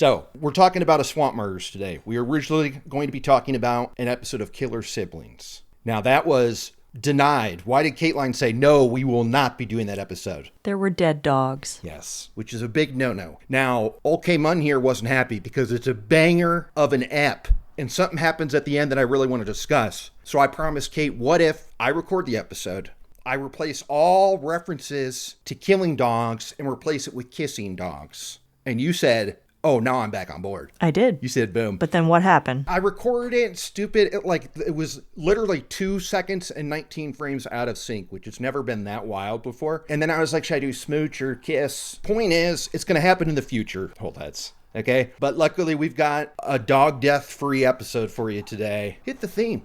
So, we're talking about a Swamp Murders today. We were originally going to be talking about an episode of Killer Siblings. Now, that was denied. Why did Caitlin say, no, we will not be doing that episode? There were dead dogs. Yes, which is a big no-no. Now, old K Munn here wasn't happy because it's a banger of an ep, and something happens at the end that I really want to discuss. So I promised Kate, what if I record the episode, I replace all references to killing dogs and replace it with kissing dogs? And you said, oh, now I'm back on board. I did. You said boom. But then what happened? I recorded it, stupid. It was literally 2 seconds and 19 frames out of sync, which has never been that wild before. And then I was like, should I do smooch or kiss? Point is, it's going to happen in the future. Hold heads. Okay? But luckily, we've got a dog death-free episode for you today. Hit the theme.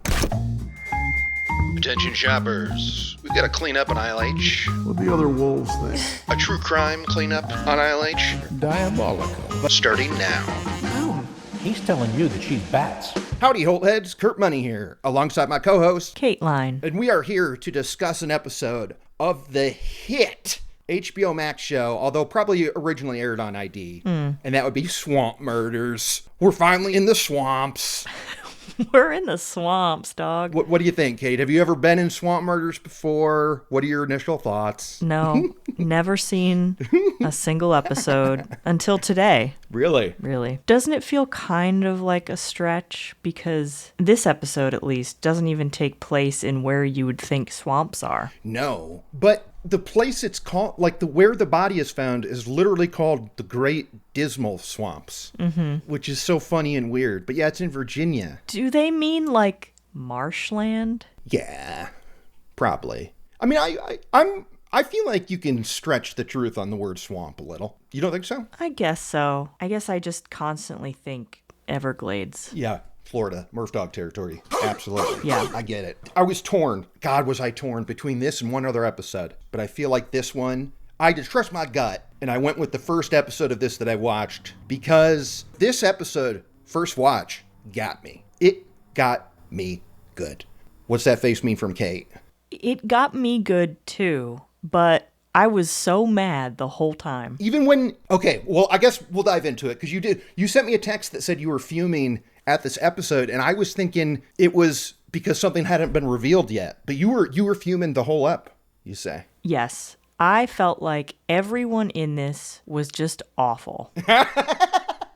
Attention shoppers, we've got to clean up on ILH. What the other wolves think? A true crime cleanup on ILH. Diabolical. Starting now. Oh, he's telling you that she's bats. Howdy, Holtheads. Kurt Bonney here, alongside my co-host, Caitlin. and we are here to discuss an episode of the hit HBO Max show, although probably originally aired on ID, and that would be Swamp Murders. We're finally in the swamps. We're in the swamps, dog. What do you think, Kate? Have you ever been in Swamp Murders before? What are your initial thoughts? No, never seen a single episode until today. Really? Really. Doesn't it feel kind of like a stretch? Because this episode, at least, doesn't even take place in where you would think swamps are. No. But the place it's called, like where the body is found, is literally called the Great Dismal Swamps, which is so funny and weird. But yeah, it's in Virginia. Do they mean like marshland? Yeah, probably. I mean, I feel like you can stretch the truth on the word swamp a little. You don't think so? I guess so. I guess I just constantly think Everglades. Yeah. Florida, Murph Dog territory. Absolutely. Yeah. I get it. I was torn. God, was I torn between this and one other episode. But I feel like this one, I just trust my gut. And I went with the first episode of this that I watched because this episode, first watch, got me. It got me good. What's that face mean from Kate? It got me good too, but I was so mad the whole time. Even when, okay, well, I guess we'll dive into it because you sent me a text that said you were fuming at this episode, and I was thinking it was because something hadn't been revealed yet. But you were fuming the whole ep, you say. Yes. I felt like everyone in this was just awful.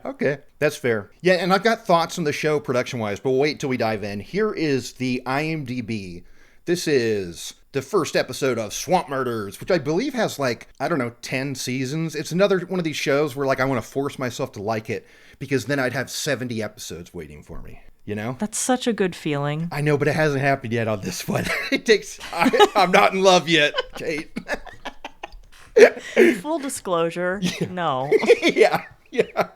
Okay, that's fair. Yeah, and I've got thoughts on the show production-wise, but we'll wait till we dive in. Here is the IMDb. This is the first episode of Swamp Murders, which I believe has 10 seasons. It's another one of these shows where I want to force myself to like it because then I'd have 70 episodes waiting for me, you know? That's such a good feeling. I know, but it hasn't happened yet on this one. I'm not in love yet, Kate. Full disclosure, no. Yeah.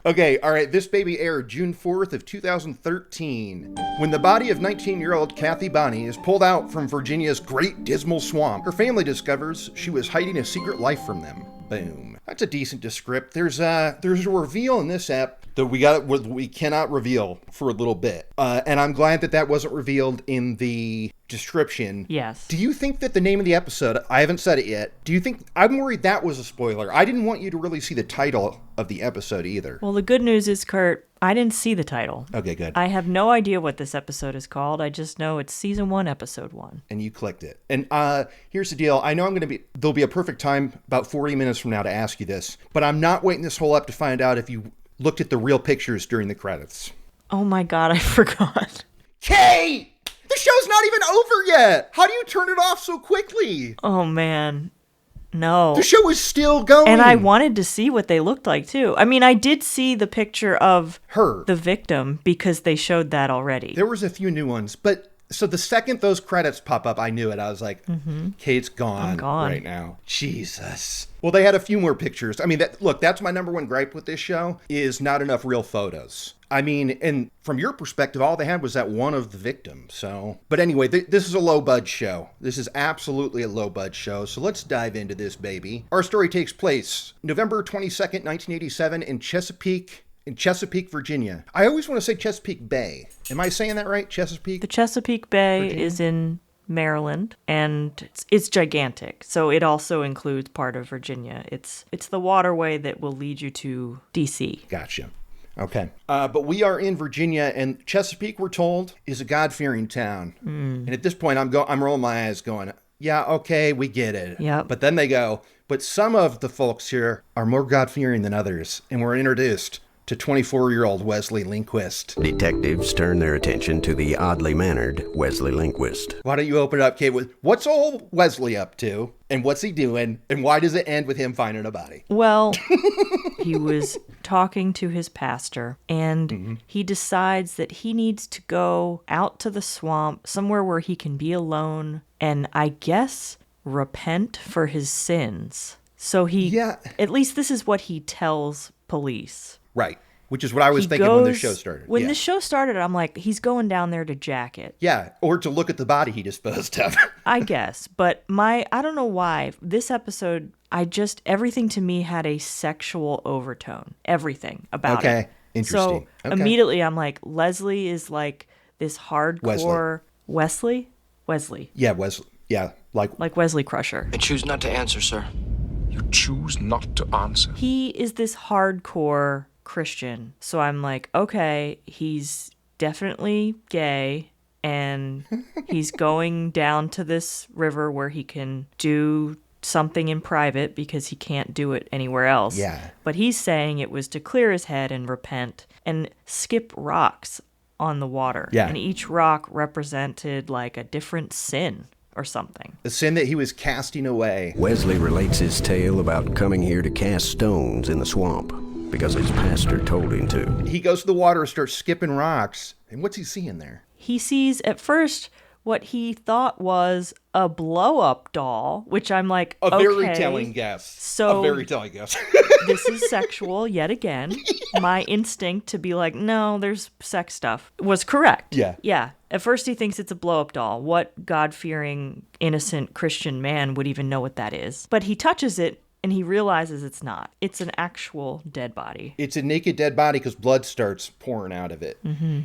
Okay, all right. This baby aired June 4th of 2013. When the body of 19-year-old Kathy Bonney is pulled out from Virginia's Great Dismal Swamp, her family discovers she was hiding a secret life from them. Boom. That's a decent descript. There's a reveal in this app that we cannot reveal for a little bit. And I'm glad that wasn't revealed in the description. Yes. Do you think that the name of the episode, I haven't said it yet, I'm worried that was a spoiler. I didn't want you to really see the title of the episode either. Well, the good news is, Kurt, I didn't see the title. Okay, good. I have no idea what this episode is called. I just know it's season 1, episode 1. And you clicked it. And here's the deal. I know there'll be a perfect time about 40 minutes from now to ask you this, but I'm not waiting this whole up to find out if you looked at the real pictures during the credits. Oh my God, I forgot. Kate! The show's not even over yet! How do you turn it off so quickly? Oh man. No. The show is still going. And I wanted to see what they looked like too. I mean, I did see the picture of her, the victim, because they showed that already. There was a few new ones, but so the second those credits pop up, I knew it. I was like, Kate's gone right now. Jesus. Well, they had a few more pictures. I mean, that's my number one gripe with this show is not enough real photos. I mean, and from your perspective, all they had was that one of the victims. So, but anyway, this is a low-budget show. This is absolutely a low-budget show. So let's dive into this baby. Our story takes place November 22nd, 1987 in Chesapeake, Virginia. I always want to say Chesapeake Bay. Am I saying that right? Chesapeake? The Chesapeake Bay Virginia? is in Maryland, and it's gigantic. So it also includes part of Virginia. It's the waterway that will lead you to D.C. Gotcha. Okay. But we are in Virginia, and Chesapeake, we're told, is a God-fearing town. And at this point, I'm rolling my eyes going, yeah, okay, we get it. Yep. But then they go, but some of the folks here are more God-fearing than others, and we're introduced to 24-year-old Wesley Lindquist. Detectives turn their attention to the oddly mannered Wesley Lindquist. Why don't you open it up, Kate, with what's old Wesley up to, and what's he doing, and why does it end with him finding a body? Well, he was talking to his pastor, and he decides that he needs to go out to the swamp, somewhere where he can be alone, and I guess repent for his sins. So at least this is what he tells police. Right. Which is what I was thinking when the show started. When the show started, I'm like, he's going down there to jack it. Yeah, or to look at the body he disposed of. I guess. But I don't know why. This episode, everything to me had a sexual overtone. Everything about it. Okay, interesting. So immediately I'm like, Leslie is like this hardcore... Wesley? Yeah, Wesley. Yeah, like Wesley Crusher. I choose not to answer, sir. You choose not to answer. He is this hardcore Christian. So I'm like, okay, he's definitely gay and he's going down to this river where he can do something in private because he can't do it anywhere else. Yeah. But he's saying it was to clear his head and repent and skip rocks on the water. Yeah. And each rock represented like a different sin or something. The sin that he was casting away. Wesley relates his tale about coming here to cast stones in the swamp because his pastor told him to. He goes to the water and starts skipping rocks. And what's he seeing there? He sees at first what he thought was a blow-up doll, which I'm like, A very telling guess. So a very telling guess. This is sexual yet again. My instinct to be like, no, there's sex stuff was correct. Yeah. Yeah. At first he thinks it's a blow-up doll. What God-fearing, innocent Christian man would even know what that is? But he touches it and he realizes it's not. It's an actual dead body. It's a naked dead body because blood starts pouring out of it.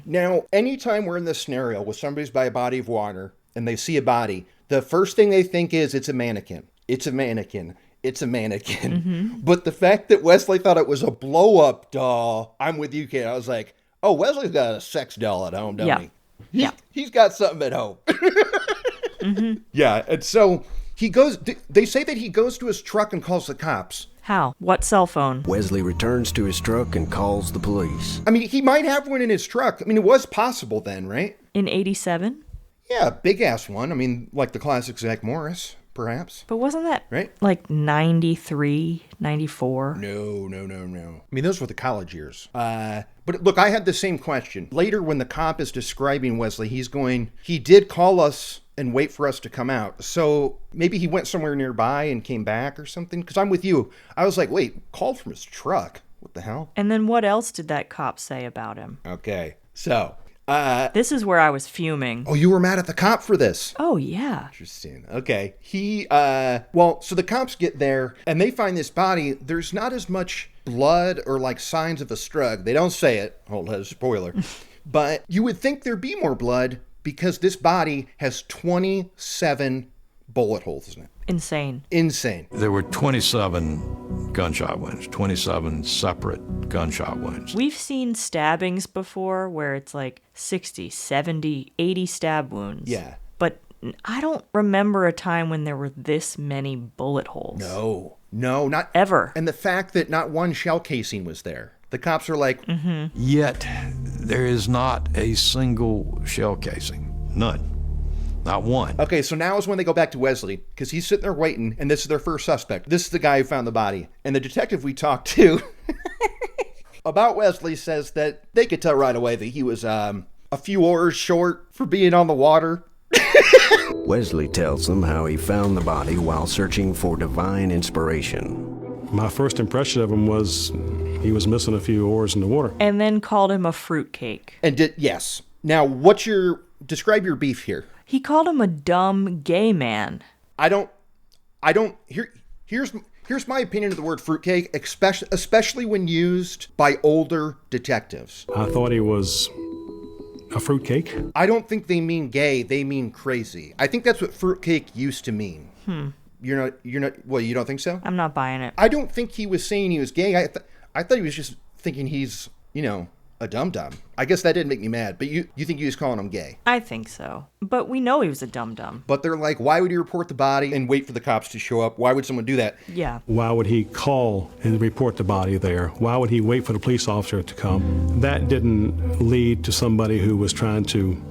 Now, anytime we're in this scenario where somebody's by a body of water and they see a body, the first thing they think is it's a mannequin. It's a mannequin. It's a mannequin. But the fact that Wesley thought it was a blow-up doll, I'm with you, Kate. I was like, oh, Wesley's got a sex doll at home, don't he? Yeah. He's got something at home. Yeah, and so he goes, they say that he goes to his truck and calls the cops. How? What cell phone? Wesley returns to his truck and calls the police. I mean, he might have one in his truck. I mean, it was possible then, right? In 87? Yeah, big-ass one. I mean, like the classic Zach Morris, perhaps. But wasn't that right? Like 93, 94? No. I mean, those were the college years. But look, I had the same question. Later, when the cop is describing Wesley, he did call us and wait for us to come out. So maybe he went somewhere nearby and came back or something. Because I'm with you. I was like, wait, called from his truck? What the hell? And then what else did that cop say about him? Okay, so... this is where I was fuming. Oh, you were mad at the cop for this? Oh, yeah. Interesting. Okay. So the cops get there and they find this body. There's not as much blood or like signs of a strug. They don't say it. Hold on, spoiler. But you would think there'd be more blood because this body has 27 bullet holes in it. Insane. There were 27 gunshot wounds, 27 separate gunshot wounds. We've seen stabbings before where it's like 60, 70, 80 stab wounds. Yeah. But I don't remember a time when there were this many bullet holes. No, not ever. And the fact that not one shell casing was there. The cops are like... Yet, there is not a single shell casing. None. Not one. Okay, so now is when they go back to Wesley, because he's sitting there waiting, and this is their first suspect. This is the guy who found the body. And the detective we talked to about Wesley says that they could tell right away that he was a few oars short for being on the water. Wesley tells them how he found the body while searching for divine inspiration. My first impression of him was he was missing a few oars in the water. And then called him a fruitcake. And yes. Now, describe your beef here. He called him a dumb gay man. Here's my opinion of the word fruitcake, especially when used by older detectives. I thought he was a fruitcake. I don't think they mean gay, they mean crazy. I think that's what fruitcake used to mean. You're not, well, you don't think so? I'm not buying it. I don't think he was saying he was gay. I thought he was just thinking he's a dum-dum. I guess that didn't make me mad, but you think he was calling him gay. I think so. But we know he was a dum-dum. But they're like, why would he report the body and wait for the cops to show up? Why would someone do that? Yeah. Why would he call and report the body there? Why would he wait for the police officer to come? That didn't lead to somebody who was trying to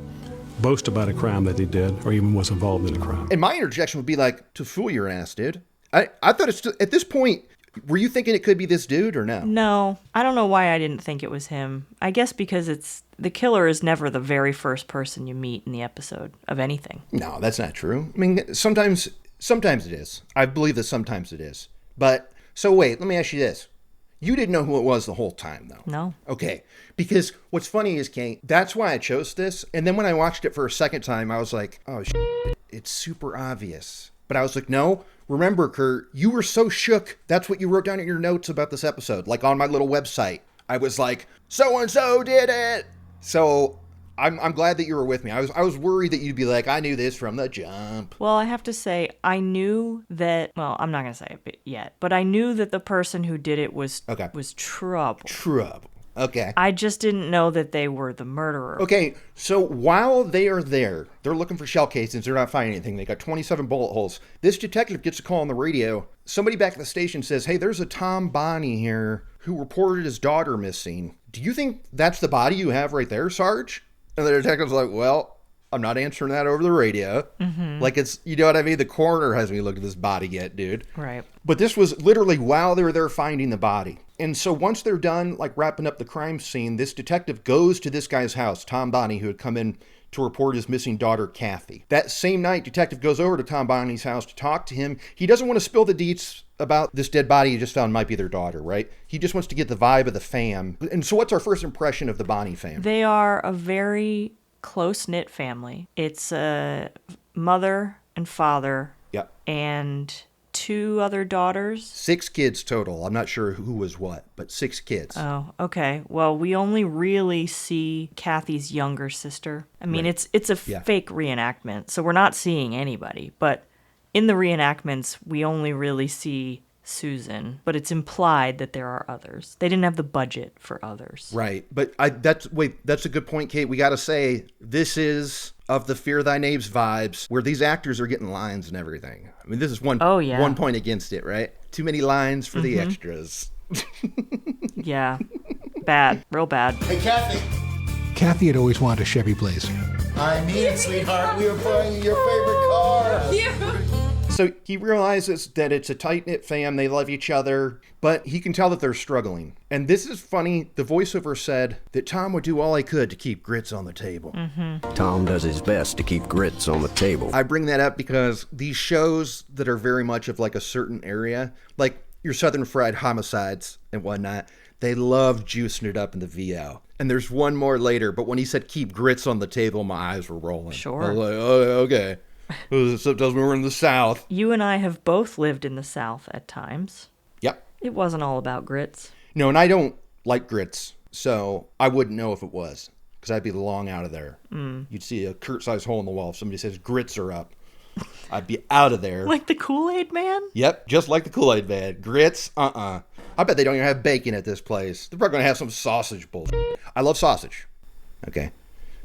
boast about a crime that he did or even was involved in a crime. And my interjection would be like, to fool your ass, dude. I thought it's at this point, were you thinking it could be this dude or no? No, I don't know why I didn't think it was him. I guess because the killer is never the very first person you meet in the episode of anything. No, that's not true. I mean, sometimes it is. I believe that sometimes it is. But, so wait, let me ask you this. You didn't know who it was the whole time, though. No. Okay. Because what's funny is, Kate, that's why I chose this. And then when I watched it for a second time, I was like, oh, it's super obvious. But I was like, no. Remember, Kurt, you were so shook. That's what you wrote down in your notes about this episode. Like on my little website. I was like, so-and-so did it. So I'm glad that you were with me. I was worried that you'd be like, I knew this from the jump. Well, I have to say, I knew that, well, I'm not going to say it yet, but I knew that the person who did it was trouble. Trouble. Okay. I just didn't know that they were the murderer. Okay, so while they are there, they're looking for shell casings. They're not finding anything. They got 27 bullet holes. This detective gets a call on the radio. Somebody back at the station says, hey, there's a Tom Bonney here who reported his daughter missing. Do you think that's the body you have right there, Sarge? And the detective's like, well, I'm not answering that over the radio. Mm-hmm. Like it's, you know what I mean? The coroner hasn't even looked at this body yet, dude. Right. But this was literally while they were there finding the body. And so once they're done, like wrapping up the crime scene, this detective goes to this guy's house, Tom Bonney, who had come in to report his missing daughter, Kathy. That same night, detective goes over to Tom Bonney's house to talk to him. He doesn't want to spill the deets about this dead body he just found might be their daughter, right? He just wants to get the vibe of the fam. And so what's our first impression of the Bonney fam? They are a very close-knit family. It's a mother and father. Yep. And 2 other daughters. 6 kids total. I'm not sure who was what, but 6 kids. Oh, okay. Well, we only really see Kathy's younger sister. I mean, Right. it's a fake reenactment, so we're not seeing anybody. But in the reenactments, we only really see Susan, but it's implied that there are others. They didn't have the budget for others. Right. But that's a good point, Kate. We got to say this is of the Fear Thy Knaves vibes where these actors are getting lines and everything. I mean, this is one point against it, right? Too many lines for the extras. Yeah. Bad. Real bad. Hey, Kathy. Kathy had always wanted a Chevy Blazer. I mean it, sweetheart. We were buying your favorite car. So he realizes that it's a tight-knit fam, they love each other, but he can tell that they're struggling. And this is funny, the voiceover said that Tom would do all he could to keep grits on the table. Mm-hmm. Tom does his best to keep grits on the table. I bring that up because these shows that are very much of like a certain area, like your Southern Fried Homicides and whatnot, they love juicing it up in the VO. And there's one more later, but when he said keep grits on the table, my eyes were rolling. Sure. I was like, oh, okay. Except as we were in the South. You and I have both lived in the South at times. Yep. It wasn't all about grits. No, and I don't like grits, so I wouldn't know if it was, because I'd be long out of there. You'd see a Kurt-sized hole in the wall if somebody says grits are up. I'd be out of there. Like the Kool-Aid Man? Yep, just like the Kool-Aid Man. Grits, I bet they don't even have bacon at this place. They're probably going to have some sausage bullshit. I love sausage, okay?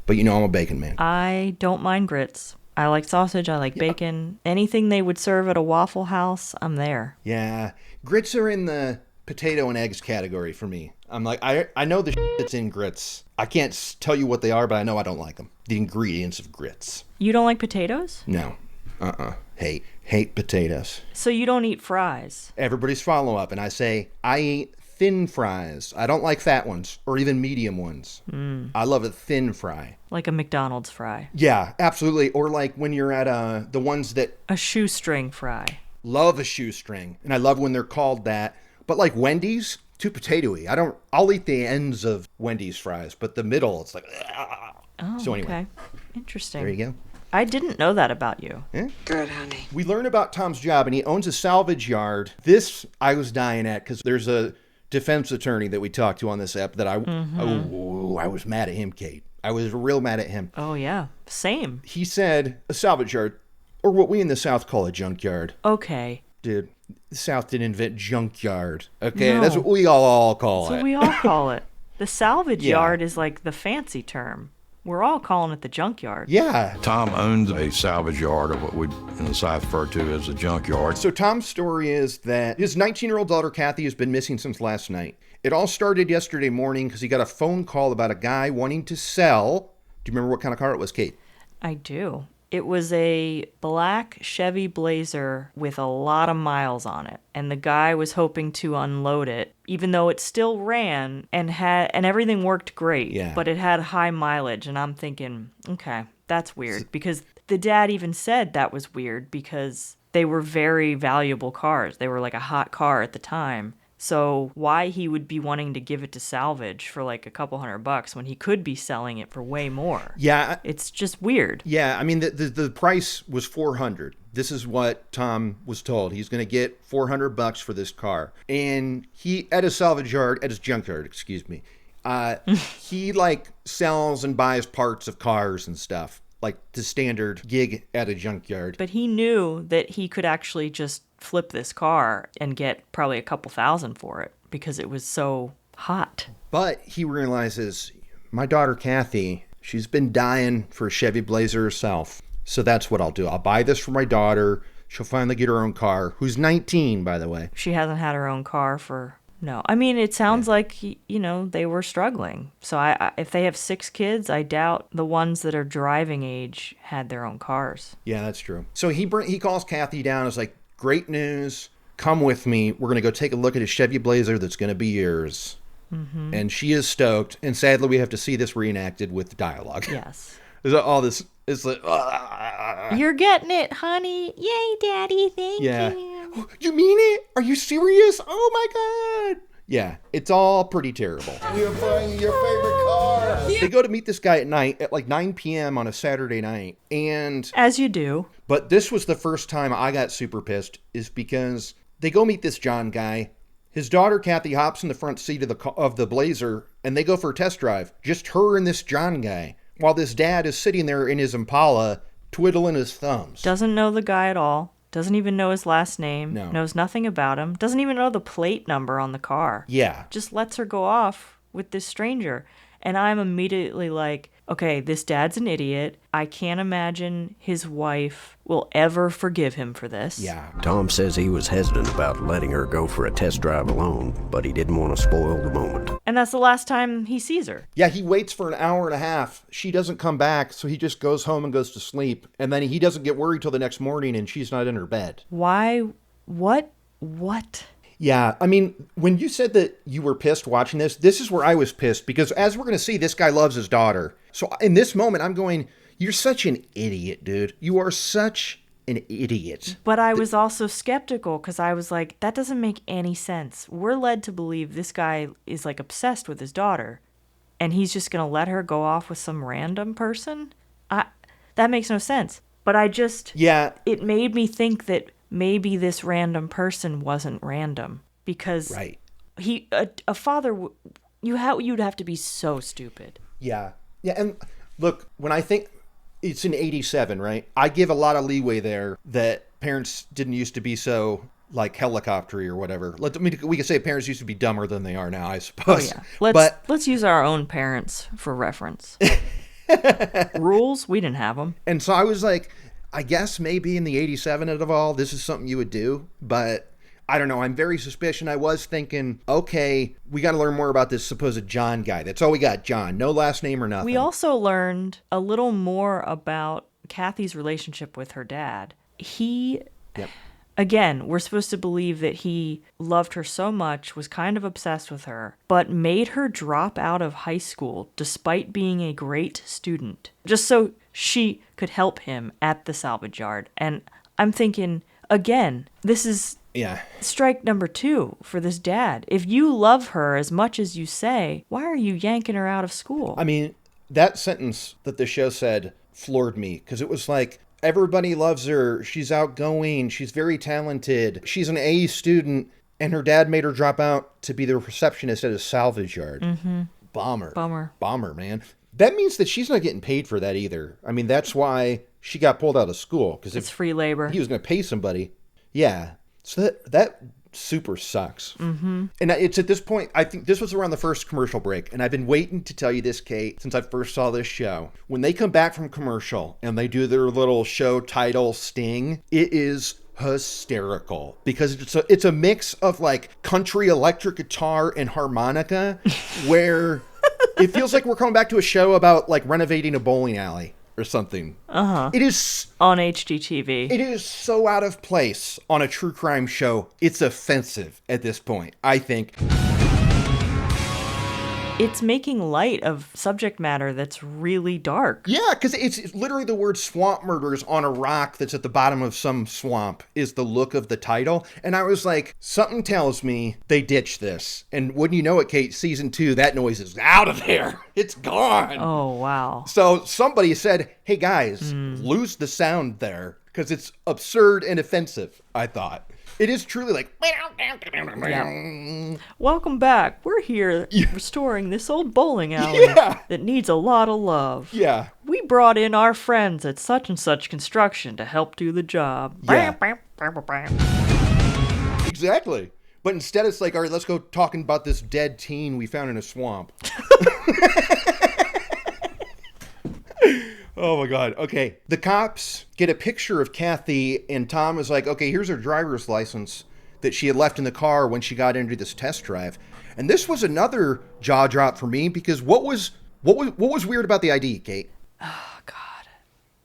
But you know I'm a bacon man. I don't mind grits. I like sausage. I like bacon. Anything they would serve at a Waffle House, I'm there. Yeah. Grits are in the potato and eggs category for me. I'm like, I know the shit that's in grits. I can't tell you what they are, but I know I don't like them. The ingredients of grits. You don't like potatoes? No. Hate potatoes. So you don't eat fries? Everybody's follow-up, and I say, I eat thin fries. I don't like fat ones or even medium ones. I love a thin fry. Like a McDonald's fry? Yeah, absolutely. Or like when you're at the ones that... A shoestring fry. Love a shoestring. And I love when they're called that. But like Wendy's, too potatoey. I'll eat the ends of Wendy's fries, but the middle, it's like... Oh, so anyway. Okay. Interesting. There you go. I didn't know that about you. Yeah? Good, honey. We learn about Tom's job, and he owns a salvage yard. This I was dying at, because there's a defense attorney that we talked to on this app that I was mad at him, Kate. I was real mad at him. Oh, yeah. Same. He said a salvage yard, or what we in the South call a junkyard. Okay. Dude, the South didn't invent junkyard. Okay, No. that's what we all call That's it. what we all call it. The salvage yard is like the fancy term. We're all calling it the junkyard. Yeah. Tom owns a salvage yard, or what we in the South refer to as a junkyard. So Tom's story is that his 19-year-old daughter, Kathy, has been missing since last night. It all started yesterday morning because he got a phone call about a guy wanting to sell. Do you remember what kind of car it was, Kate? I do. It was a black Chevy Blazer with a lot of miles on it. And the guy was hoping to unload it, even though it still ran and everything worked great. Yeah. But it had high mileage. And I'm thinking, okay, that's weird. Because the dad even said that was weird because they were very valuable cars. They were like a hot car at the time. So why he would be wanting to give it to salvage for like a couple $100 when he could be selling it for way more? Yeah. It's just weird. Yeah, I mean, the price was $400. This is what Tom was told. He's going to get $400 for this car. And he, at his salvage yard, at his junkyard, excuse me, he like sells and buys parts of cars and stuff, like the standard gig at a junkyard. But he knew that he could actually just flip this car and get probably a couple $1,000 for it because it was so hot. But he realizes, my daughter Kathy, she's been dying for a Chevy Blazer herself. So that's what I'll do. I'll buy this for my daughter. She'll finally get her own car, who's 19, by the way. She hasn't had her own car for... No. I mean, it sounds like, they were struggling. So if they have 6 kids, I doubt the ones that are driving age had their own cars. Yeah, that's true. So he calls Kathy down. It's like, great news. Come with me. We're going to go take a look at a Chevy Blazer that's going to be yours. Mm-hmm. And she is stoked. And sadly, we have to see this reenacted with dialogue. Yes. All this is like, you're getting it, honey. Yay, Daddy. Thank you. You mean it? Are you serious? Oh my God. Yeah, it's all pretty terrible. We are buying your favorite car. They go to meet this guy at night at like 9 p.m. on a Saturday night. And as you do. But this was the first time I got super pissed, is because they go meet this John guy. His daughter, Kathy, hops in the front seat of the Blazer, and they go for a test drive. Just her and this John guy, while this dad is sitting there in his Impala, twiddling his thumbs. Doesn't know the guy at all. Doesn't even know his last name. No. Knows nothing about him. Doesn't even know the plate number on the car. Yeah. Just lets her go off with this stranger. And I'm immediately like, okay, this dad's an idiot. I can't imagine his wife will ever forgive him for this. Yeah. Tom says he was hesitant about letting her go for a test drive alone, but he didn't want to spoil the moment. And that's the last time he sees her. Yeah, he waits for an hour and a half. She doesn't come back, so he just goes home and goes to sleep. And then he doesn't get worried till the next morning and she's not in her bed. Why? What? Yeah, I mean, when you said that you were pissed watching this is where I was pissed, because as we're going to see, this guy loves his daughter. So in this moment, I'm going, you're such an idiot, dude. You are such an idiot. But I was also skeptical because I was like, that doesn't make any sense. We're led to believe this guy is like obsessed with his daughter and he's just going to let her go off with some random person. That makes no sense. But it made me think that maybe this random person wasn't random because right. A father, you'd have to be so stupid. Yeah. Yeah. And look, when I think it's in 87, right? I give a lot of leeway there that parents didn't used to be so like helicoptery or whatever. We could say parents used to be dumber than they are now, I suppose. Oh, yeah. Let's use our own parents for reference. Rules, we didn't have them. And so I was like, I guess maybe in the 87 of all, this is something you would do, but I don't know. I'm very suspicious. I was thinking, okay, we got to learn more about this supposed John guy. That's all we got, John. No last name or nothing. We also learned a little more about Kathy's relationship with her dad. Again, we're supposed to believe that he loved her so much, was kind of obsessed with her, but made her drop out of high school despite being a great student, just so she could help him at the salvage yard. And I'm thinking, again, this is strike number 2 for this dad. If you love her as much as you say, why are you yanking her out of school? I mean, that sentence that the show said floored me, because it was like, everybody loves her. She's outgoing. She's very talented. She's an A student. And her dad made her drop out to be the receptionist at a salvage yard. Mm-hmm. Bummer, man. That means that she's not getting paid for that either. I mean, that's why she got pulled out of school. Because it's free labor. He was going to pay somebody. Yeah. So that super sucks. Mm-hmm. And it's at this point, I think this was around the first commercial break, and I've been waiting to tell you this, Kate, since I first saw this show. When they come back from commercial and they do their little show title sting, it is hysterical because it's a mix of like country electric guitar and harmonica where it feels like we're coming back to a show about like renovating a bowling alley or something. It is on HGTV. It is so out of place on a true crime show. It's offensive at this point, I think. It's making light of subject matter that's really dark. Yeah, because it's literally the word swamp murders on a rock that's at the bottom of some swamp is the look of the title. And I was like, something tells me they ditched this. And wouldn't you know it, Kate, season 2, that noise is out of there. It's gone. Oh, wow. So somebody said, hey, guys, lose the sound there because it's absurd and offensive, I thought. It is truly like... Yeah. Welcome back. We're here restoring this old bowling alley that needs a lot of love. Yeah. We brought in our friends at such and such construction to help do the job. Yeah. Exactly. But instead it's like, all right, let's go talking about this dead teen we found in a swamp. Oh my God. Okay. The cops get a picture of Kathy and Tom is like, okay, here's her driver's license that she had left in the car when she got into this test drive. And this was another jaw drop for me because what was weird about the ID, Kate? Oh God.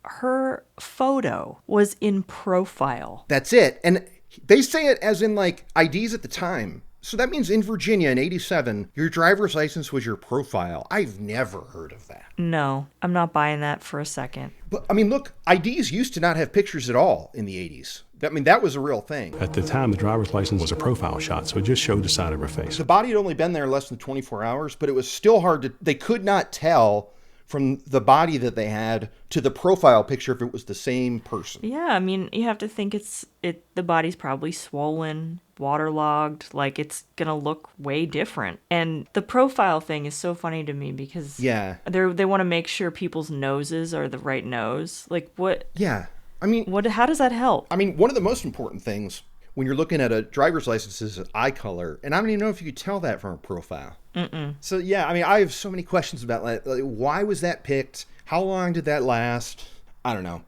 Her photo was in profile. That's it. And they say it as in like IDs at the time. So that means in Virginia in 87, your driver's license was your profile. I've never heard of that. No, I'm not buying that for a second. But I mean, look, IDs used to not have pictures at all in the 80s. I mean, that was a real thing. At the time, the driver's license was a profile shot, so it just showed the side of her face. The body had only been there less than 24 hours, but it was still hard to, they could not tell from the body that they had to the profile picture if it was the same person. Yeah, I mean, you have to think the body's probably swollen, waterlogged, like it's gonna look way different. And the profile thing is so funny to me because they want to make sure people's noses are the right nose. Like what? Yeah, I mean, how does that help? I mean, one of the most important things when you're looking at a driver's license is eye color, and I don't even know if you could tell that from a profile. So yeah, I mean, I have so many questions about like why was that picked? How long did that last? I don't know.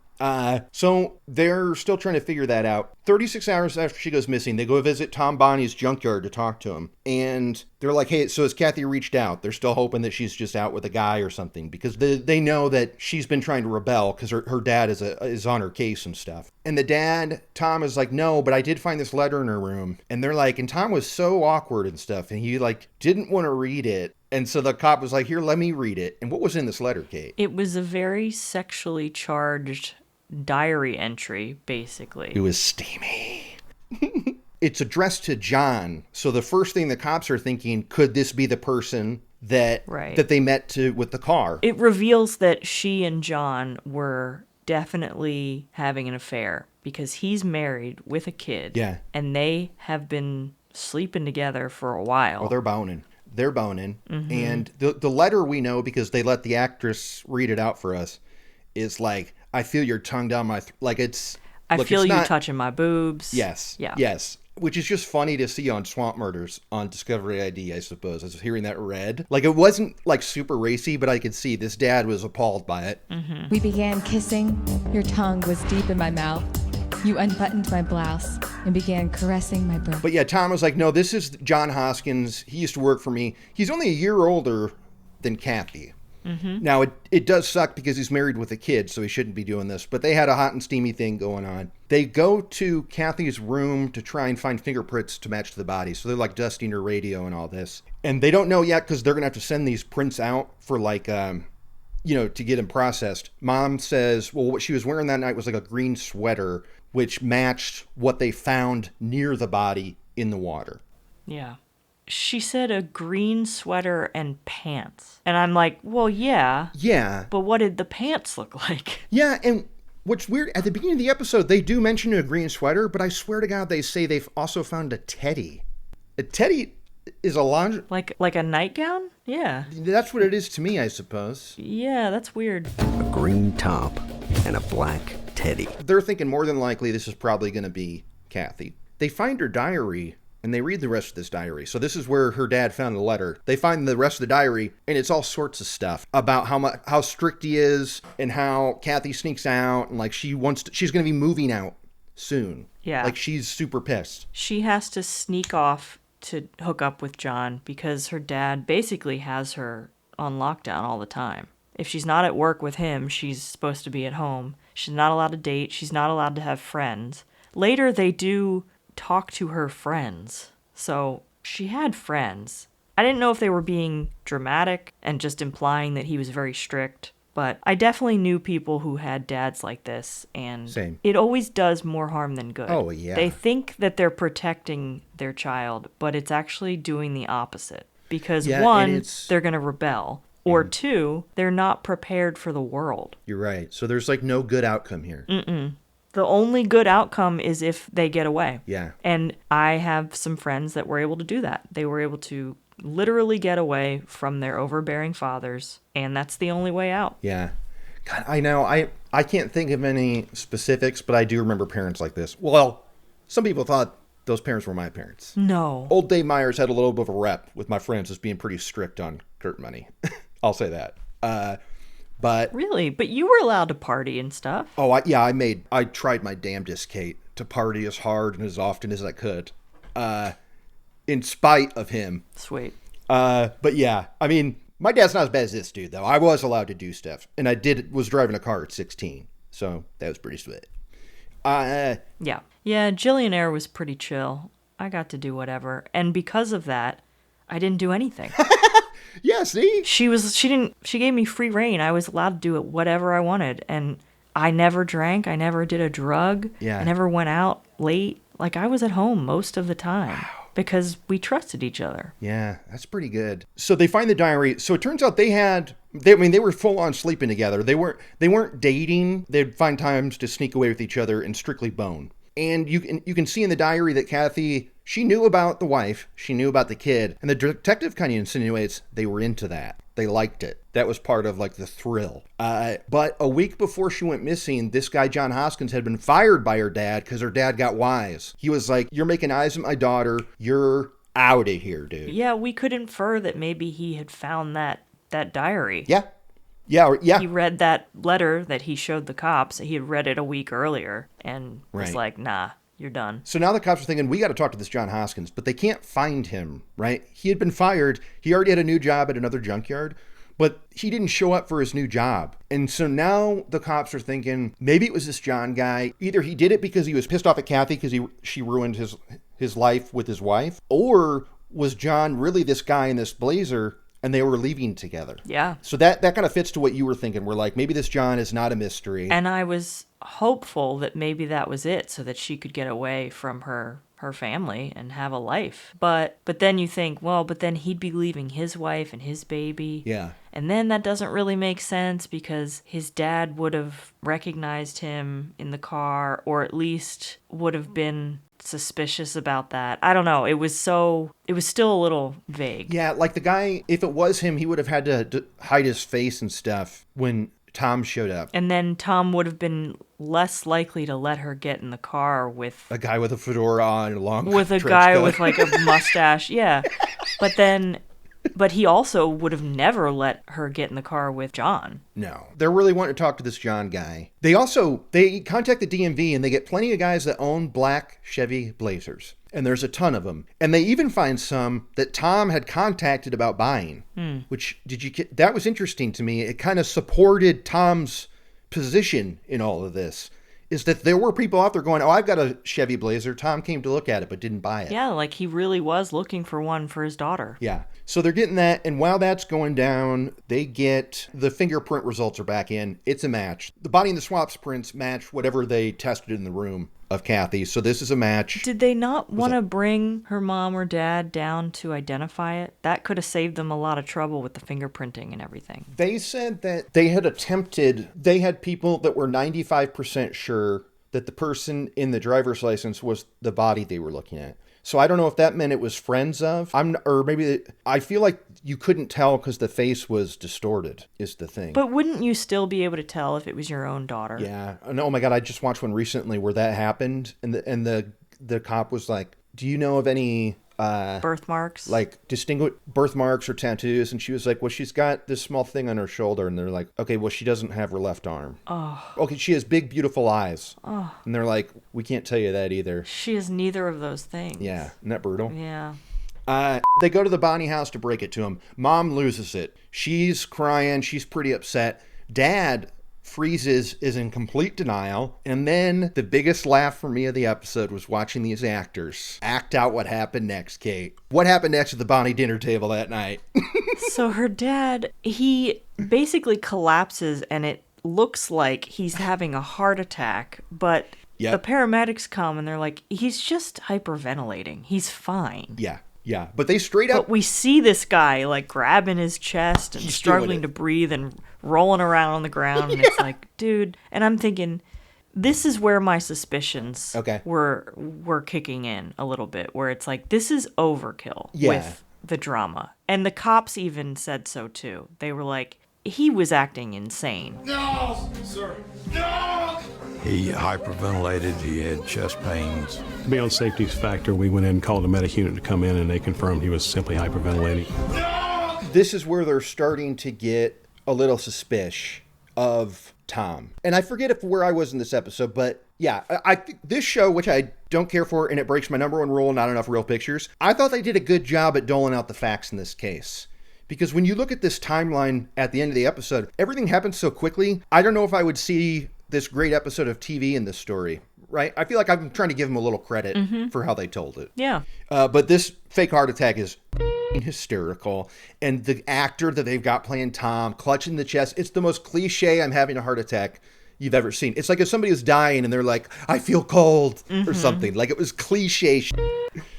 So they're still trying to figure that out. 36 hours after she goes missing, they go visit Tom Bonney's junkyard to talk to him. And they're like, hey, so has Kathy reached out? They're still hoping that she's just out with a guy or something because they know that she's been trying to rebel because her dad is on her case and stuff. And the dad, Tom, is like, no, but I did find this letter in her room. And they're like, and Tom was so awkward and stuff. And he like didn't want to read it. And so the cop was like, here, let me read it. And what was in this letter, Kate? It was a very sexually charged diary entry, basically. It was steamy. It's addressed to John. So the first thing the cops are thinking, could this be the person that they met with the car? It reveals that she and John were definitely having an affair because he's married with a kid. Yeah. And they have been sleeping together for a while. Oh, they're boning. Mm-hmm. And the letter we know because they let the actress read it out for us is like, I feel your tongue down my I feel you touching my boobs. Yes. Yeah. Yes. Which is just funny to see on Swamp Murders on Discovery ID, I suppose. I was hearing that read. Like, it wasn't, like, super racy, but I could see this dad was appalled by it. Mm-hmm. We began kissing. Your tongue was deep in my mouth. You unbuttoned my blouse and began caressing my breast. But yeah, Tom was like, no, this is John Hoskins. He used to work for me. He's only a year older than Kathy. Mm-hmm. Now, it does suck because he's married with a kid, so he shouldn't be doing this. But they had a hot and steamy thing going on. They go to Kathy's room to try and find fingerprints to match the body. So they're like dusting her radio and all this. And they don't know yet because they're going to have to send these prints out for like, to get them processed. Mom says, well, what she was wearing that night was like a green sweater, which matched what they found near the body in the water. Yeah. She said a green sweater and pants. And I'm like, well, yeah. Yeah. But what did the pants look like? Yeah, and what's weird, at the beginning of the episode, they do mention a green sweater, but I swear to God, they say they've also found a teddy. A teddy is a lingerie... Like a nightgown? Yeah. That's what it is to me, I suppose. Yeah, that's weird. A green top and a black teddy. They're thinking more than likely this is probably going to be Kathy. They find her diary and they read the rest of this diary. So this is where her dad found the letter. They find the rest of the diary, and it's all sorts of stuff about how strict he is and how Kathy sneaks out, and like she's going to be moving out soon. Yeah. Like she's super pissed. She has to sneak off to hook up with John because her dad basically has her on lockdown all the time. If she's not at work with him, she's supposed to be at home. She's not allowed to date. She's not allowed to have friends. Later, they do talk to her friends. So she had friends. I didn't know if they were being dramatic and just implying that he was very strict, but I definitely knew people who had dads like this, and Same. It always does more harm than good. Oh, yeah. They think that they're protecting their child, but it's actually doing the opposite. Because one, they're going to rebel, or two, they're not prepared for the world. You're right. So there's like no good outcome here. Mm-mm. The only good outcome is if they get away. Yeah. And I have some friends that were able to do that. They were able to literally get away from their overbearing fathers, and that's the only way out. Yeah. God, I know. I can't think of any specifics, but I do remember parents like this. Well, some people thought those parents were my parents. No. Old Dave Myers had a little bit of a rep with my friends as being pretty strict on Kurt money. I'll say that. But really? But you were allowed to party and stuff. Oh, I tried my damnedest, Kate, to party as hard and as often as I could, in spite of him. Sweet. But yeah, I mean, my dad's not as bad as this dude, though. I was allowed to do stuff, and was driving a car at 16, so that was pretty sweet. Yeah, Jillian Eyre was pretty chill. I got to do whatever, and because of that, I didn't do anything. Yeah, see? She gave me free reign. I was allowed to do whatever I wanted, and I never drank. I never did a drug. Yeah. I never went out late. Like, I was at home most of the time. Wow. Because we trusted each other. Yeah, that's pretty good. So they find the diary. So it turns out they were full on sleeping together. They weren't dating. They'd find times to sneak away with each other and strictly bone. And you can see in the diary that Kathy, she knew about the wife, she knew about the kid, and the detective kind of insinuates they were into that. They liked it. That was part of like the thrill. But a week before she went missing, this guy, John Hoskins, had been fired by her dad because her dad got wise. He was like, "You're making eyes at my daughter. You're out of here, dude." Yeah, we could infer that maybe he had found that diary. Yeah. Yeah. He read that letter that he showed the cops. He had read it a week earlier and was like, "Nah, you're done." So now the cops are thinking, we got to talk to this John Hoskins, but they can't find him, right? He had been fired. He already had a new job at another junkyard, but he didn't show up for his new job. And so now the cops are thinking, maybe it was this John guy. Either he did it because he was pissed off at Kathy because she ruined his life with his wife, or was John really this guy in this blazer and they were leaving together? Yeah. So that kind of fits to what you were thinking. We're like, maybe this John is not a mystery. And I was hopeful that maybe that was it, so that she could get away from her family and have a life. But then you think, well, but then he'd be leaving his wife and his baby. Yeah. And then that doesn't really make sense because his dad would have recognized him in the car, or at least would have been suspicious about that. I don't know. It was still a little vague. Yeah, like the guy, if it was him, he would have had to hide his face and stuff when Tom showed up. And then Tom would have been less likely to let her get in the car with a guy with a fedora on, with a guy with like a mustache. Yeah. But he also would have never let her get in the car with John. No. They're really wanting to talk to this John guy. They contact the DMV and they get plenty of guys that own black Chevy Blazers. And there's a ton of them. And they even find some that Tom had contacted about buying. Which, that was interesting to me. It kind of supported Tom's position in all of this. Is that there were people out there going, "Oh, I've got a Chevy Blazer. Tom came to look at it, but didn't buy it." Yeah, like he really was looking for one for his daughter. Yeah. So they're getting that, and while that's going down, they get the fingerprint results are back in. It's a match. The Bonney and the Swamps prints match whatever they tested in the room of Kathy. So this is a match. Did they not want to bring her mom or dad down to identify it? That could have saved them a lot of trouble with the fingerprinting and everything. They said that they had people that were 95% sure that the person in the driver's license was the body they were looking at. So I don't know if that meant it was friends of, I feel like you couldn't tell because the face was distorted is the thing. But wouldn't you still be able to tell if it was your own daughter? Yeah. And oh my God, I just watched one recently where that happened and the cop was like, do you know of any birthmarks? Like distinguished birthmarks or tattoos? And she was like, well, she's got this small thing on her shoulder. And they're like, okay, well, she doesn't have her left arm. Oh. Okay, she has big, beautiful eyes. Oh. And they're like, we can't tell you that either. She has neither of those things. Yeah, isn't that brutal? Yeah. They go to the Bonney house to break it to him. Mom loses it. She's crying. She's pretty upset. Dad freezes, is in complete denial. And then the biggest laugh for me of the episode was watching these actors act out what happened next, Kate. What happened next at the Bonney dinner table that night? So her dad, he basically collapses and it looks like he's having a heart attack, but the paramedics come and they're like, he's just hyperventilating. He's fine. Yeah, but they straight up... But we see this guy, like, grabbing his chest and struggling to breathe and rolling around on the ground. And it's like, dude... And I'm thinking, this is where my suspicions were kicking in a little bit. Where it's like, this is overkill with the drama. And the cops even said so, too. They were like, he was acting insane. No, sir. No! He hyperventilated. He had chest pains. To be on safety's factor, we went in and called a medic unit to come in, and they confirmed he was simply hyperventilating. No! This is where they're starting to get a little suspicious of Tom. And I forget where I was in this episode, but yeah, this show, which I don't care for, and it breaks my number one rule, not enough real pictures, I thought they did a good job at doling out the facts in this case. Because when you look at this timeline at the end of the episode, everything happens so quickly, I don't know if I would see this great episode of TV in this story, right? I feel like I'm trying to give them a little credit for how they told it. Yeah. But this fake heart attack is hysterical. And the actor that they've got playing Tom, clutching the chest, it's the most cliche I'm having a heart attack you've ever seen. It's like if somebody was dying and they're like, I feel cold or something. Like it was cliche.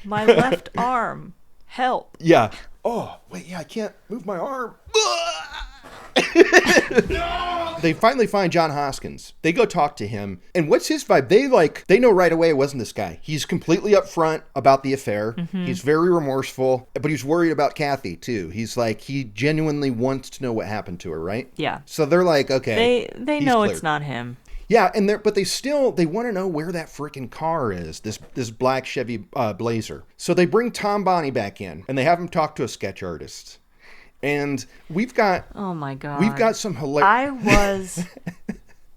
My left arm. Help. Yeah. Oh, wait, yeah, I can't move my arm. They finally find John Hoskins. They go talk to him. And what's his vibe? They know right away it wasn't this guy. He's completely upfront about the affair. He's very remorseful, but he's worried about Kathy too. He's like, he genuinely wants to know what happened to her, right? Yeah. So they're like, okay. They know cleared. It's not him. Yeah, and but they want to know where that freaking car is, this black Chevy Blazer. So they bring Tom Bonney back in, and they have him talk to a sketch artist. And we've got... Oh, my God. We've got some hilarious...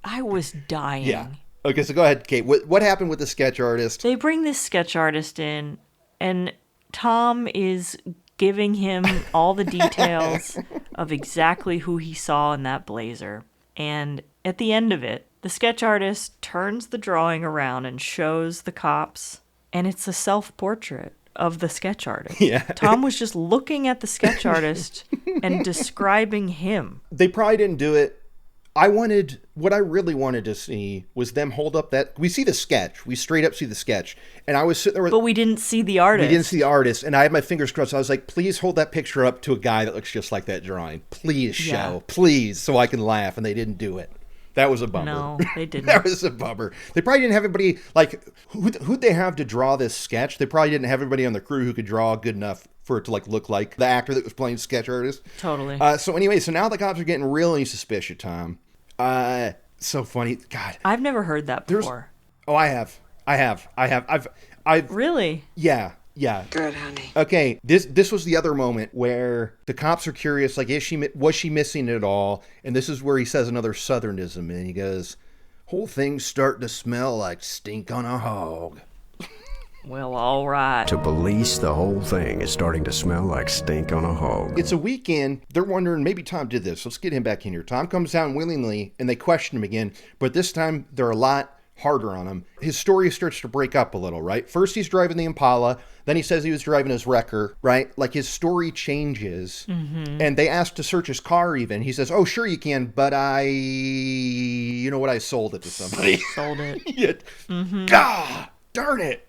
I was dying. Yeah. Okay, so go ahead, Kate. What happened with the sketch artist? They bring this sketch artist in, and Tom is giving him all the details of exactly who he saw in that blazer. And at the end of it, the sketch artist turns the drawing around and shows the cops, and it's a self-portrait of the sketch artist. Yeah. Tom was just looking at the sketch artist and describing him. They probably didn't do it. What I really wanted to see was them hold up that, we see the sketch. We straight up see the sketch. And I was sitting there with... But we didn't see the artist. We didn't see the artist. And I had my fingers crossed. I was like, please hold that picture up to a guy that looks just like that drawing. Please show. Please, so I can laugh. And they didn't do it. That was a bummer. No, they didn't. That was a bummer. They probably didn't have anybody, like, who'd they have to draw this sketch? They probably didn't have everybody on the crew who could draw good enough for it to, like, look like the actor that was playing sketch artist. Totally. So anyway, so now the cops are getting really suspicious of Tom. So funny. God. I've never heard that before. Oh, I have. I've Really? Yeah. Good, honey. Okay, this was the other moment where the cops are curious, like, was she missing it all? And this is where he says another southernism, and he goes, whole thing's starting to smell like stink on a hog. Well, all right. To police, the whole thing is starting to smell like stink on a hog. It's a weekend. They're wondering, maybe Tom did this. Let's get him back in here. Tom comes down willingly, and they question him again, but this time they're a lot harder on him. His story starts to break up a little, right? First he's driving the Impala, then he says he was driving his wrecker, right? Like his story changes, and they ask to search his car even. He says, oh, sure you can, but I sold it to somebody. Sold it. God, darn it.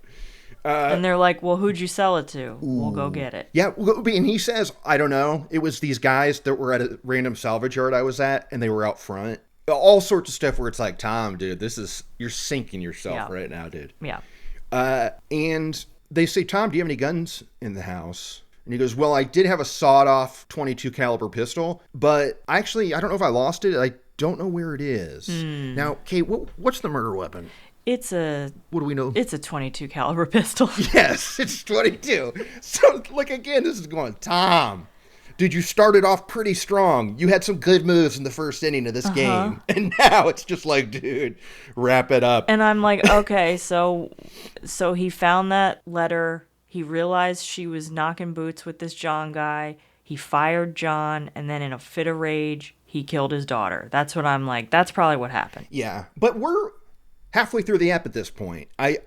And they're like, well, who'd you sell it to? We'll go get it. Yeah, and he says, I don't know. It was these guys that were at a random salvage yard I was at, and they were out front. All sorts of stuff where it's like, Tom, dude, you're sinking yourself right now, dude. Yeah. And they say, Tom, do you have any guns in the house? And he goes, well, I did have a sawed-off 22 caliber pistol, but I don't know if I lost it. I don't know where it is. Now, Kate, what's the murder weapon? It's a What do we know? It's a 22 caliber pistol. Yes, it's 22. So, like, again, this is going, Tom, dude, you started off pretty strong. You had some good moves in the first inning of this game. And now it's just like, dude, wrap it up. And I'm like, okay, so he found that letter. He realized she was knocking boots with this John guy. He fired John, and then in a fit of rage, he killed his daughter. That's what I'm like. That's probably what happened. Yeah, but we're halfway through the ep at this point. I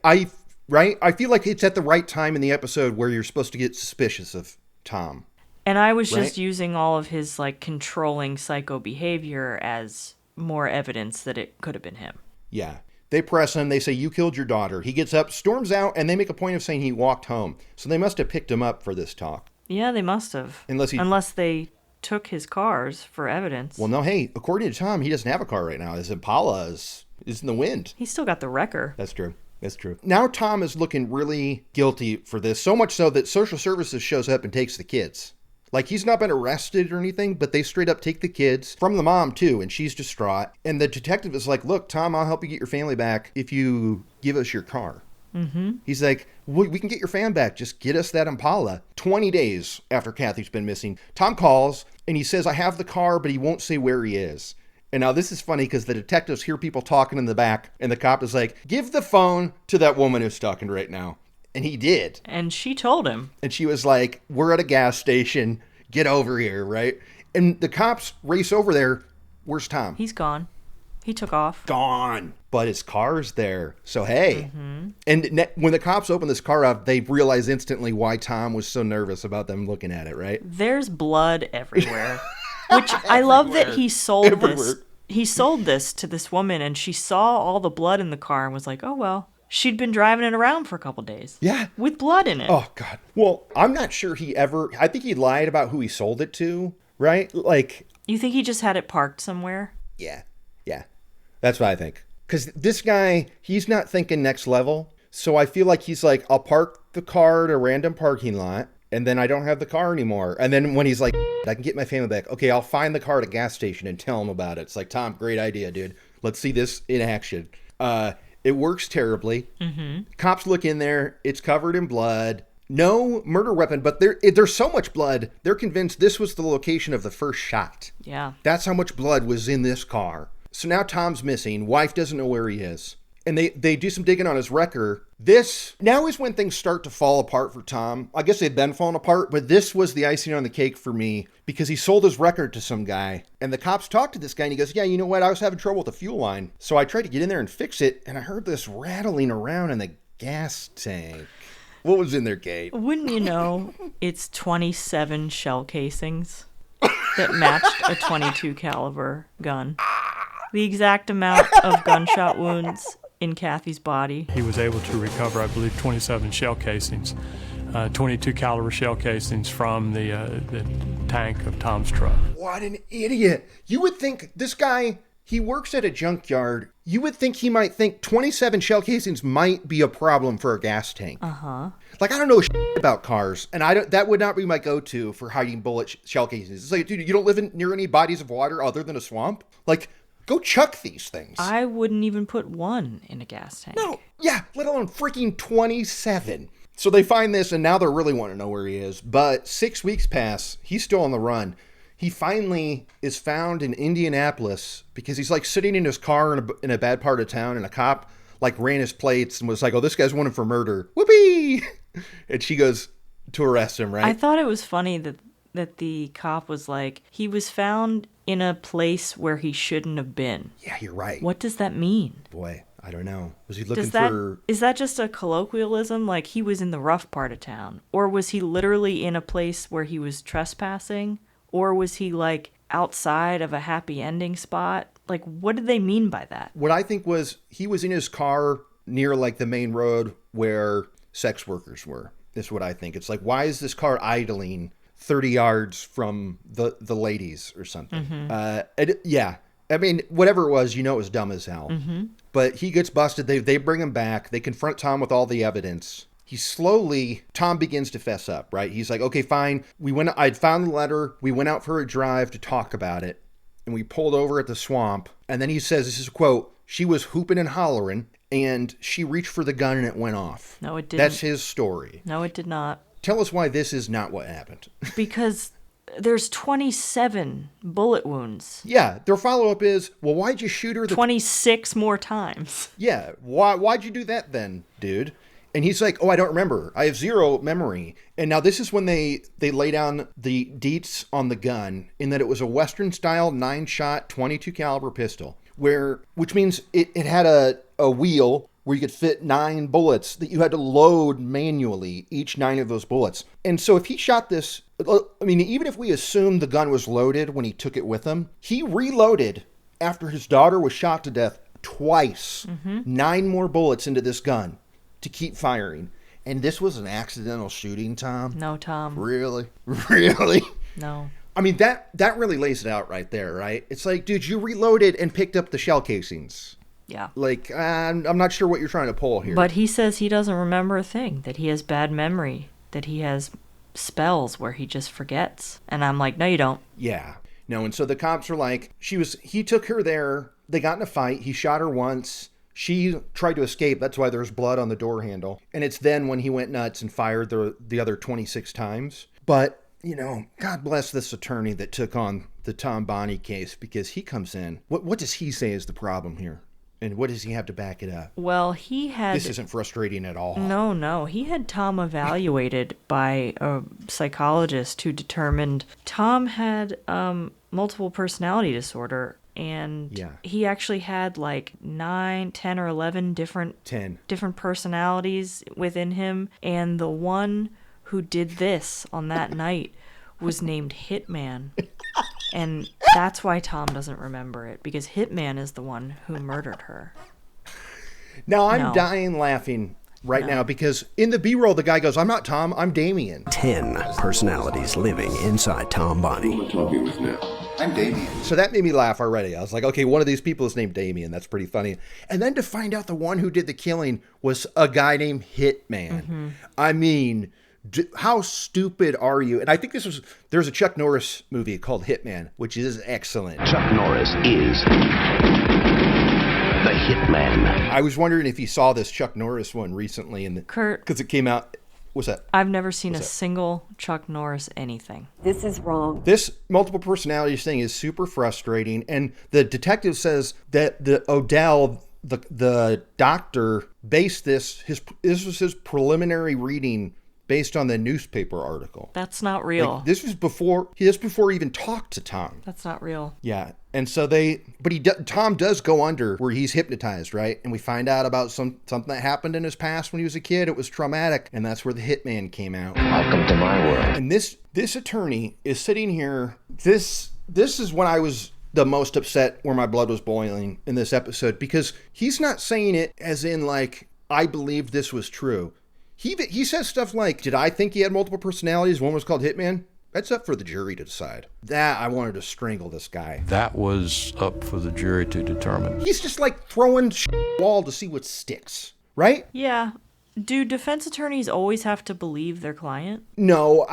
feel like it's at the right time in the episode where you're supposed to get suspicious of Tom. And I was just using all of his like controlling psycho behavior as more evidence that it could have been him. Yeah. They press him. They say, you killed your daughter. He gets up, storms out, and they make a point of saying he walked home. So they must have picked him up for this talk. Yeah, they must have. Unless they took his cars for evidence. Well, no, hey, according to Tom, he doesn't have a car right now. His Impala is in the wind. He's still got the wrecker. That's true. That's true. Now Tom is looking really guilty for this, so much so that social services shows up and takes the kids. Like, he's not been arrested or anything, but they straight up take the kids from the mom, too, and she's distraught. And the detective is like, look, Tom, I'll help you get your family back if you give us your car. Mm-hmm. He's like, we can get your fam back. Just get us that Impala. 20 days after Kathy's been missing, Tom calls, and he says, I have the car, but he won't say where he is. And now this is funny because the detectives hear people talking in the back, and the cop is like, give the phone to that woman who's talking right now. And he did. And she told him. And she was like, we're at a gas station. Get over here, right? And the cops race over there. Where's Tom? He's gone. He took off. Gone. But his car's there. So, hey. Mm-hmm. And when the cops open this car up, they realize instantly why Tom was so nervous about them looking at it, right? There's blood everywhere. Which I love that he sold this. He sold this to this woman, and she saw all the blood in the car and was like, oh, well. She'd been driving it around for a couple days. Yeah. With blood in it. Oh, God. Well, I'm not sure I think he lied about who he sold it to, right? Like. You think he just had it parked somewhere? Yeah. Yeah. That's what I think. Because this guy, he's not thinking next level. So I feel like he's like, I'll park the car at a random parking lot, and then I don't have the car anymore. And then when he's like, I can get my family back. Okay, I'll find the car at a gas station and tell him about it. It's like, Tom, great idea, dude. Let's see this in action. It works terribly. Mm-hmm. Cops look in there. It's covered in blood. No murder weapon, but there's so much blood. They're convinced this was the location of the first shot. Yeah. That's how much blood was in this car. So now Tom's missing. Wife doesn't know where he is. And they do some digging on his wrecker. This now is when things start to fall apart for Tom. I guess they've been falling apart, but this was the icing on the cake for me because he sold his record to some guy. And the cops talked to this guy and he goes, yeah, you know what? I was having trouble with the fuel line. So I tried to get in there and fix it. And I heard this rattling around in the gas tank. What was in there, Kate? Wouldn't you know, it's 27 shell casings that matched a 22 caliber gun. The exact amount of gunshot wounds in Kathy's body. He was able to recover, I believe, 27 shell casings, 22 caliber shell casings from the tank of Tom's truck. What an idiot. You would think this guy, he works at a junkyard. You would think he might think 27 shell casings might be a problem for a gas tank. Uh-huh. Like, I don't know shit about cars, and that would not be my go-to for hiding bullet shell casings. It's like, dude, you don't live near any bodies of water other than a swamp? Like, go chuck these things. I wouldn't even put one in a gas tank. No, yeah, let alone freaking 27. So they find this, and now they're really wanting to know where he is. But 6 weeks pass. He's still on the run. He finally is found in Indianapolis because he's like sitting in his car in a bad part of town, and a cop like ran his plates and was like, oh, this guy's wanted for murder. Whoopee! And she goes to arrest him, right? I thought it was funny that the cop was like, he was found in a place where he shouldn't have been. Yeah, you're right. What does that mean? Boy, I don't know. Was he looking for... Is that just a colloquialism? Like he was in the rough part of town? Or was he literally in a place where he was trespassing? Or was he like outside of a happy ending spot? Like, what did they mean by that? What I think was he was in his car near like the main road where sex workers were. That's what I think. It's like, why is this car idling 30 yards from the ladies or something? Mm-hmm. Yeah. I mean, whatever it was, it was dumb as hell. Mm-hmm. But he gets busted. They bring him back. They confront Tom with all the evidence. Tom begins to fess up, right? He's like, okay, fine. I'd found the letter. We went out for a drive to talk about it. And we pulled over at the swamp. And then he says, this is a quote, she was hooping and hollering. and she reached for the gun and it went off. No, it didn't. That's his story. No, it did not. Tell us why this is not what happened. Because there's 27 bullet wounds. Yeah, their follow-up is, well, why'd you shoot her? 26 more times. Yeah, why'd you do that then, dude? And he's like, oh, I don't remember. I have zero memory. And now this is when they lay down the deets on the gun, in that it was a Western-style 9-shot 22 caliber pistol, which means it had a wheel where you could fit 9 bullets that you had to load manually, each 9 of those bullets. And so if he shot this, I mean, even if we assume the gun was loaded when he took it with him, he reloaded after his daughter was shot to death twice, 9 more bullets into this gun to keep firing. And this was an accidental shooting, Tom? No, Tom. Really? Really? No. I mean, that really lays it out right there, right? It's like, dude, you reloaded and picked up the shell casings. Yeah. Like, I'm not sure what you're trying to pull here. But he says he doesn't remember a thing, that he has bad memory, that he has spells where he just forgets. And I'm like, no, you don't. Yeah. No, and so the cops are like, he took her there, they got in a fight, he shot her once, she tried to escape, that's why there's blood on the door handle. And it's then when he went nuts and fired the other 26 times. But, you know, God bless this attorney that took on the Tom Bonney case, because he comes in. What does he say is the problem here? And what does he have to back it up? Well, he had... This isn't frustrating at all. No. He had Tom evaluated by a psychologist who determined Tom had multiple personality disorder. And he actually had like 9, 10, or 11 different personalities within him. And the one who did this on that night was named Hitman. And that's why Tom doesn't remember it, because Hitman is the one who murdered her. Now, I'm dying laughing right now, because in the B-roll, the guy goes, I'm not Tom, I'm Damien. 10 personalities living inside Tom Bonney. I'm Damien. So that made me laugh already. I was like, okay, one of these people is named Damien. That's pretty funny. And then to find out the one who did the killing was a guy named Hitman. I mean, how stupid are you? And I think there's a Chuck Norris movie called Hitman, which is excellent. Chuck Norris is the Hitman. I was wondering if you saw this Chuck Norris one recently, Kurt, because it came out. What's that? I've never seen a single Chuck Norris anything. This is wrong. This multiple personalities thing is super frustrating, and the detective says that the Odell, the doctor, based this was his preliminary reading based on the newspaper article. That's not real. Like, this was before he even talked to Tom. That's not real. Yeah. And so Tom does go under where he's hypnotized, right? And we find out about something that happened in his past when he was a kid. It was traumatic. And that's where the Hitman came out. Welcome to my world. And this attorney is sitting here. This is when I was the most upset, where my blood was boiling in this episode, because he's not saying it as in like, I believed this was true. He says stuff like, did I think he had multiple personalities? One was called Hitman? That's up for the jury to decide. That, I wanted to strangle this guy. That was up for the jury to determine. He's just like throwing shit at the wall to see what sticks, right? Yeah. Do defense attorneys always have to believe their client? No,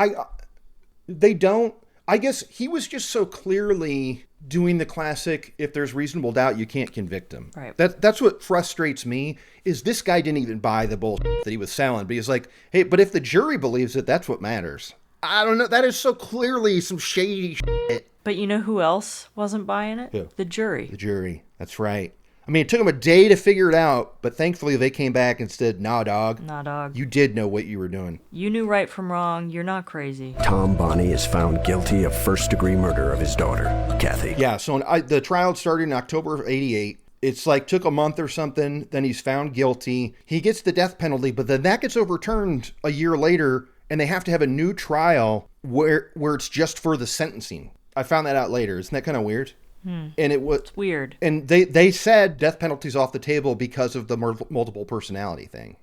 they don't. I guess he was just so clearly doing the classic, if there's reasonable doubt, you can't convict him. Right. That's what frustrates me, is this guy didn't even buy the bullshit that he was selling. But he's like, hey, but if the jury believes it, that's what matters. I don't know. That is so clearly some shady shit. But you know who else wasn't buying it? Who? The jury. The jury. That's right. I mean, it took them a day to figure it out, but thankfully they came back and said, nah, dog. Nah, dog. You did know what you were doing. You knew right from wrong. You're not crazy. Tom Bonney is found guilty of first-degree murder of his daughter, Kathy. Yeah, so the trial started in October of 88. It's like took a month or something, then he's found guilty. He gets the death penalty, but then that gets overturned a year later, and they have to have a new trial where it's just for the sentencing. I found that out later. Isn't that kind of weird? And it's weird. And they said death penalty's off the table because of the multiple personality thing.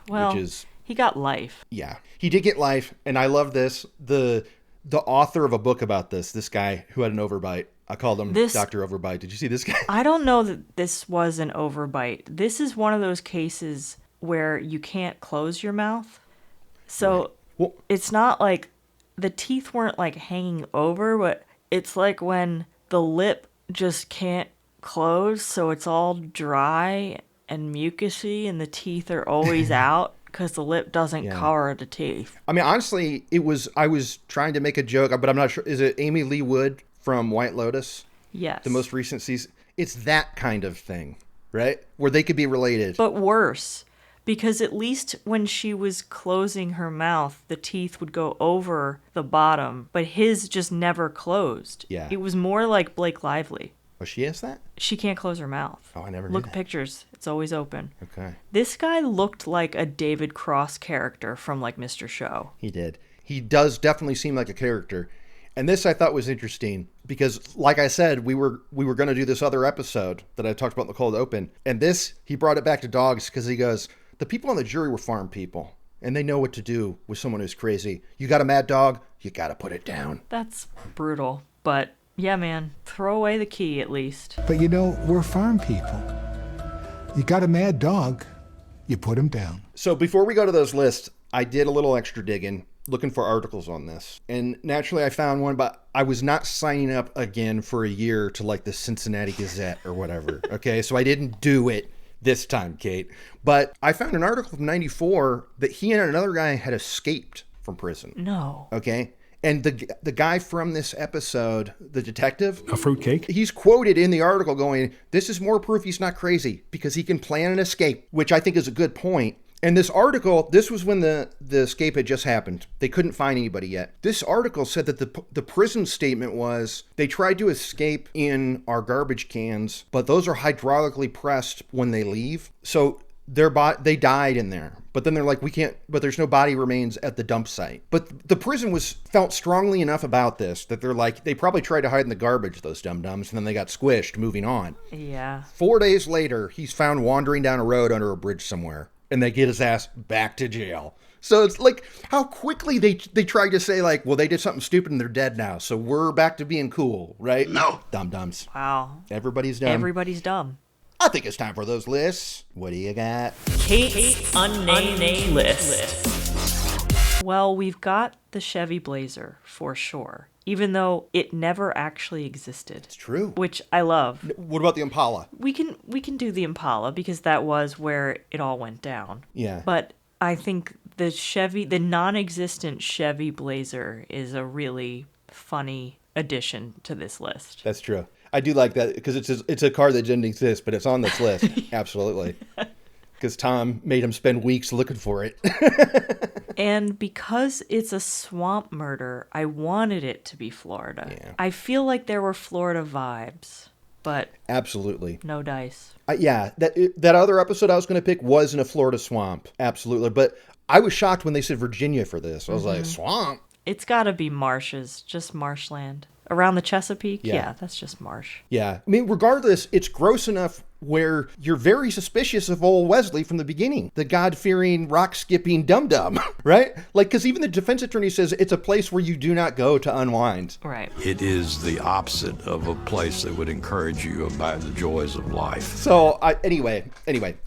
Well, he got life. Yeah, he did get life, and I love this. The author of a book about this guy who had an overbite. I called him Dr. Overbite. Did you see this guy? I don't know that this was an overbite. This is one of those cases where you can't close your mouth. So right. Well, it's not like the teeth weren't like hanging over, but it's like when the lip just can't close, so it's all dry and mucusy and the teeth are always out because the lip doesn't cover the teeth. I mean, honestly, I was trying to make a joke, but I'm not sure. Is it Amy Lee Wood from White Lotus? Yes. The most recent season. It's that kind of thing, right? Where they could be related. But worse, because at least when she was closing her mouth, the teeth would go over the bottom, but his just never closed. Yeah. It was more like Blake Lively. Oh, she has that? She can't close her mouth. Oh, I never knew Look that. at pictures. It's always open. Okay. This guy looked like a David Cross character from like Mr. Show. He did. He does definitely seem like a character. And this I thought was interesting because, like I said, we were going to do this other episode that I talked about in the cold open. And this, he brought it back to dogs because he goes, the people on the jury were farm people. And they know what to do with someone who's crazy. You got a mad dog, you got to put it down. That's brutal. But yeah, man, throw away the key at least. But you know, we're farm people. You got a mad dog, you put him down. So before we go to those lists, I did a little extra digging, looking for articles on this. And naturally I found one, but I was not signing up again for a year to like the Cincinnati Gazette or whatever. Okay, so I didn't do it this time, Kate. But I found an article from 94 that he and another guy had escaped from prison. No. Okay. And the guy from this episode, the detective, A fruitcake? he's quoted in the article going, this is more proof he's not crazy because he can plan an escape, which I think is a good point. And this article, this was when the escape had just happened. They couldn't find anybody yet. This article said that the prison statement was, they tried to escape in our garbage cans, but those are hydraulically pressed when they leave. So they died in there. But then they're like, we can't, but there's no body remains at the dump site. But the prison felt strongly enough about this that they're like, they probably tried to hide in the garbage, those dum-dums, and then they got squished, moving on. Yeah. 4 days later, he's found wandering down a road under a bridge somewhere. And they get his ass back to jail. So it's like how quickly they try to say like, well, they did something stupid and they're dead now. So we're back to being cool, right? No. Dum-dums. Wow. Everybody's dumb. Everybody's dumb. I think it's time for those lists. What do you got? Kate's unnamed list. Well, we've got the Chevy Blazer for sure, even though it never actually existed. It's true. Which I love. What about the Impala? We can do the Impala because that was where it all went down. Yeah. But I think the non-existent Chevy Blazer is a really funny addition to this list. That's true. I do like that because it's a car that didn't exist, but it's on this list. Absolutely. Because Tom made him spend weeks looking for it. And because it's a swamp murder, I wanted it to be Florida. Yeah. I feel like there were Florida vibes, but absolutely no dice. Yeah, that other episode I was going to pick was in a Florida swamp. Absolutely. But I was shocked when they said Virginia for this. I was like, swamp? It's got to be marshes, just marshland. Around the Chesapeake? Yeah, that's just marsh. Yeah. I mean, regardless, it's gross enough where you're very suspicious of old Wesley from the beginning. The God-fearing, rock-skipping dum-dum, right? Like, because even the defense attorney says it's a place where you do not go to unwind. Right. It is the opposite of a place that would encourage you about the joys of life. So, anyway.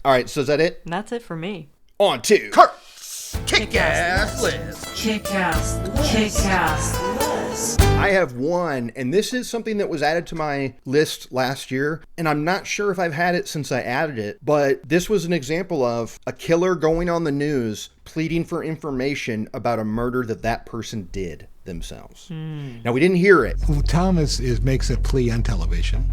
All right, so is that it? And that's it for me. On to Kurt's Kick-Ass List. Kick-Ass List. I have one, and this is something that was added to my list last year, and I'm not sure if I've had it since I added it, but this was an example of a killer going on the news pleading for information about a murder that person did themselves. Now, we didn't hear it. Well, Tom makes a plea on television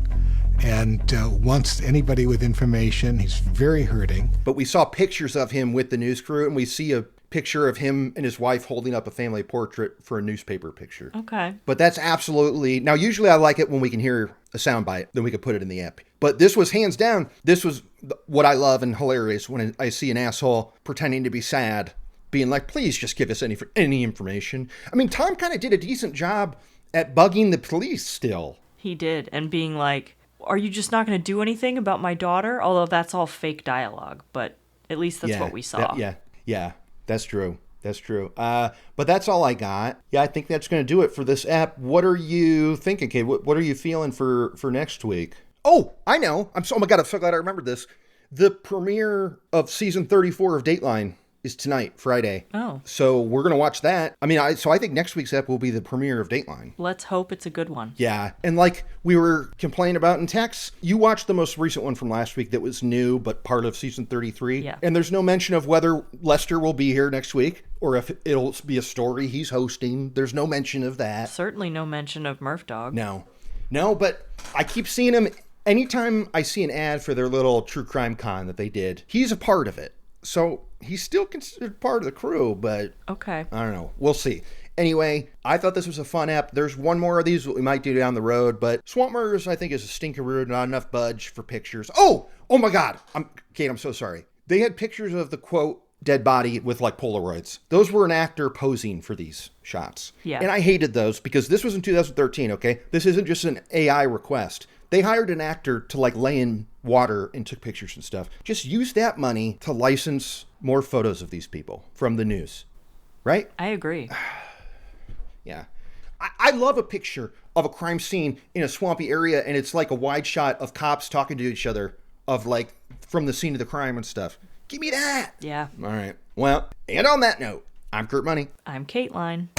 and wants anybody with information. He's very hurting. But we saw pictures of him with the news crew, and we see a picture of him and his wife holding up a family portrait for a newspaper picture. Okay. But that's absolutely... Now, usually I like it when we can hear a soundbite, then we can put it in the app. But this was hands down, this was what I love and hilarious when I see an asshole pretending to be sad, being like, please just give us any information. I mean, Tom kind of did a decent job at bugging the police still. He did, and being like, are you just not going to do anything about my daughter? Although that's all fake dialogue, but at least that's what we saw. Yeah. That's true. But that's all I got. Yeah, I think that's going to do it for this app. What are you thinking, Kate? What are you feeling for next week? Oh, I know. Oh my God, I'm so glad I remembered this. The premiere of season 34 of Dateline is tonight, Friday. Oh. So we're going to watch that. I mean, I think next week's ep will be the premiere of Dateline. Let's hope it's a good one. Yeah. And like we were complaining about in text, you watched the most recent one from last week that was new, but part of season 33. Yeah. And there's no mention of whether Lester will be here next week or if it'll be a story he's hosting. There's no mention of that. Certainly no mention of Murph Dog. No, but I keep seeing him. Anytime I see an ad for their little true crime con that they did, he's a part of it. So he's still considered part of the crew, but okay. I don't know. We'll see. Anyway, I thought this was a fun app. There's one more of these that we might do down the road, but Swamp Murders, I think, is a stinkeroo, not enough budge for pictures. Oh my God. Kate, I'm so sorry. They had pictures of the, quote, dead body with like Polaroids. Those were an actor posing for these shots. Yeah. And I hated those because this was in 2013, okay? This isn't just an AI request. They hired an actor to like lay in water and took pictures and stuff. Just use that money to license more photos of these people from the news, right? I agree. Yeah. I love a picture of a crime scene in a swampy area and it's like a wide shot of cops talking to each other of like from the scene of the crime and stuff. Give me that. Yeah. All right. Well, and on that note, I'm Kurt Money. I'm Caitlin.